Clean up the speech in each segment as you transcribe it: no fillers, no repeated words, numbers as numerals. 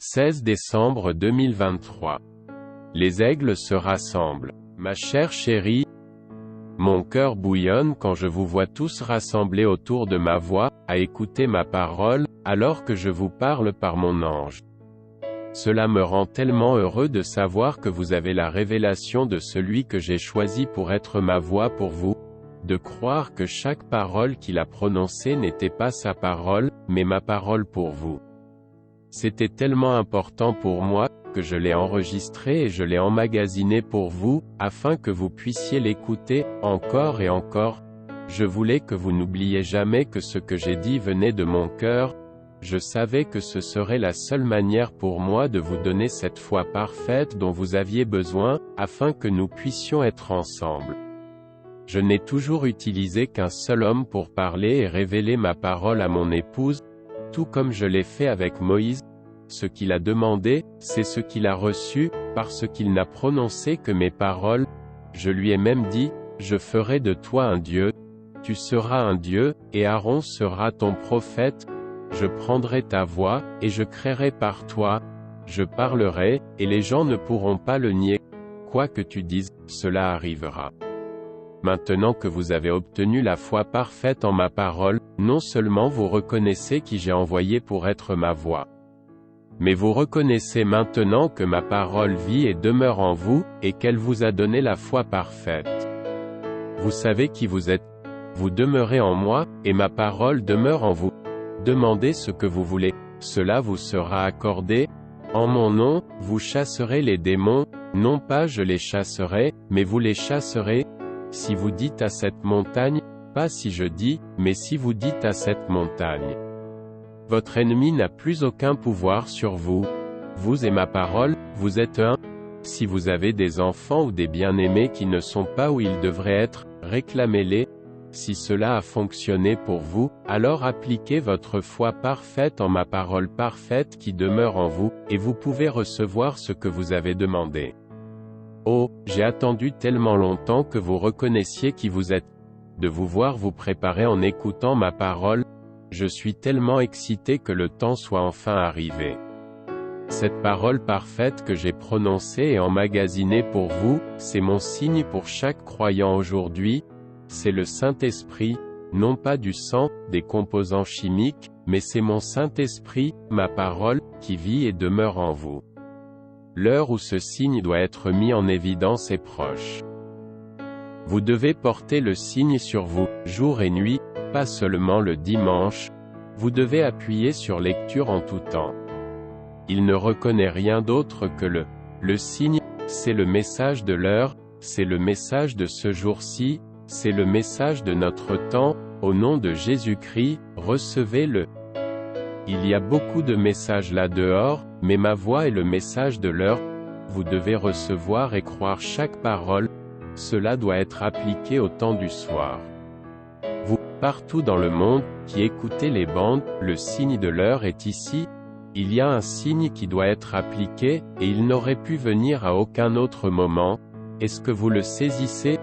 16 décembre 2023. Les aigles se rassemblent. Ma chère chérie, mon cœur bouillonne quand je vous vois tous rassemblés autour de ma voix, à écouter ma parole, alors que je vous parle par mon ange. Cela me rend tellement heureux de savoir que vous avez la révélation de celui que j'ai choisi pour être ma voix pour vous, de croire que chaque parole qu'il a prononcée n'était pas sa parole, mais ma parole pour vous. C'était tellement important pour moi, que je l'ai enregistré et je l'ai emmagasiné pour vous, afin que vous puissiez l'écouter, encore et encore. Je voulais que vous n'oubliez jamais que ce que j'ai dit venait de mon cœur. Je savais que ce serait la seule manière pour moi de vous donner cette foi parfaite dont vous aviez besoin, afin que nous puissions être ensemble. Je n'ai toujours utilisé qu'un seul homme pour parler et révéler ma parole à mon épouse, tout comme je l'ai fait avec Moïse. Ce qu'il a demandé, c'est ce qu'il a reçu, parce qu'il n'a prononcé que mes paroles. Je lui ai même dit, je ferai de toi un Dieu, tu seras un Dieu, et Aaron sera ton prophète. Je prendrai ta voix, et je créerai par toi. Je parlerai, et les gens ne pourront pas le nier. Quoi que tu dises, cela arrivera. Maintenant que vous avez obtenu la foi parfaite en ma parole, non seulement vous reconnaissez qui j'ai envoyé pour être ma voix, mais vous reconnaissez maintenant que ma parole vit et demeure en vous, et qu'elle vous a donné la foi parfaite. Vous savez qui vous êtes. Vous demeurez en moi, et ma parole demeure en vous. Demandez ce que vous voulez, cela vous sera accordé. En mon nom, vous chasserez les démons, non pas je les chasserai, mais vous les chasserez. Si vous dites à cette montagne, pas si je dis, mais si vous dites à cette montagne. Votre ennemi n'a plus aucun pouvoir sur vous. Vous et ma parole, vous êtes un. Si vous avez des enfants ou des bien-aimés qui ne sont pas où ils devraient être, réclamez-les. Si cela a fonctionné pour vous, alors appliquez votre foi parfaite en ma parole parfaite qui demeure en vous, et vous pouvez recevoir ce que vous avez demandé. Oh, j'ai attendu tellement longtemps que vous reconnaissiez qui vous êtes. De vous voir vous préparer en écoutant ma parole, je suis tellement excité que le temps soit enfin arrivé. Cette parole parfaite que j'ai prononcée et emmagasinée pour vous, c'est mon signe pour chaque croyant aujourd'hui. C'est le Saint-Esprit, non pas du sang, des composants chimiques, mais c'est mon Saint-Esprit, ma parole, qui vit et demeure en vous. L'heure où ce signe doit être mis en évidence est proche. Vous devez porter le signe sur vous, jour et nuit, pas seulement le dimanche. Vous devez appuyer sur lecture en tout temps. Il ne reconnaît rien d'autre que le signe, c'est le message de l'heure, c'est le message de ce jour-ci, c'est le message de notre temps. Au nom de Jésus-Christ, recevez-le. Il y a beaucoup de messages là dehors, mais ma voix est le message de l'heure. Vous devez recevoir et croire chaque parole. Cela doit être appliqué au temps du soir. Vous, partout dans le monde, qui écoutez les bandes, le signe de l'heure est ici. Il y a un signe qui doit être appliqué, et il n'aurait pu venir à aucun autre moment. Est-ce que vous le saisissez?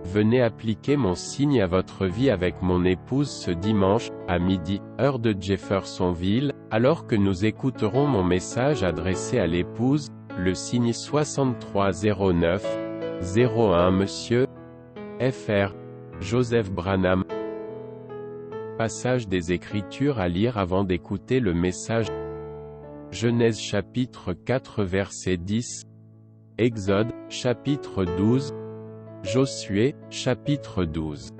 Venez appliquer mon signe à votre vie avec mon épouse ce dimanche, à midi, heure de Jeffersonville, alors que nous écouterons mon message adressé à l'épouse, le signe 6309, 01 Monsieur Fr. Joseph Branham. Passage des Écritures à lire avant d'écouter le message. Genèse chapitre 4 verset 10. Exode, chapitre 12. Josué, chapitre 12.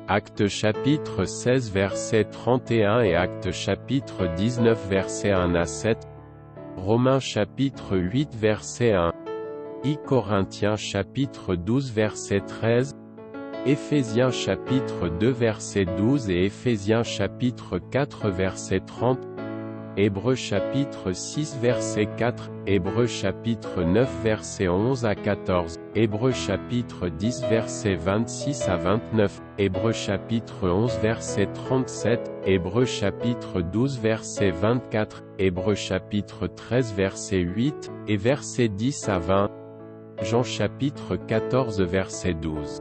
Actes chapitre 16 verset 31 et Actes chapitre 19 verset 1 à 7. Romains chapitre 8 verset 1. Corinthiens chapitre 12 verset 13. Éphésiens chapitre 2 verset 12 et Éphésiens chapitre 4 verset 30. Hébreux chapitre 6 verset 4, Hébreux chapitre 9 verset 11 à 14, Hébreux chapitre 10 verset 26 à 29, Hébreux chapitre 11 verset 37, Hébreux chapitre 12 verset 24, Hébreux chapitre 13 verset 8, et verset 10 à 20, Jean chapitre 14 verset 12.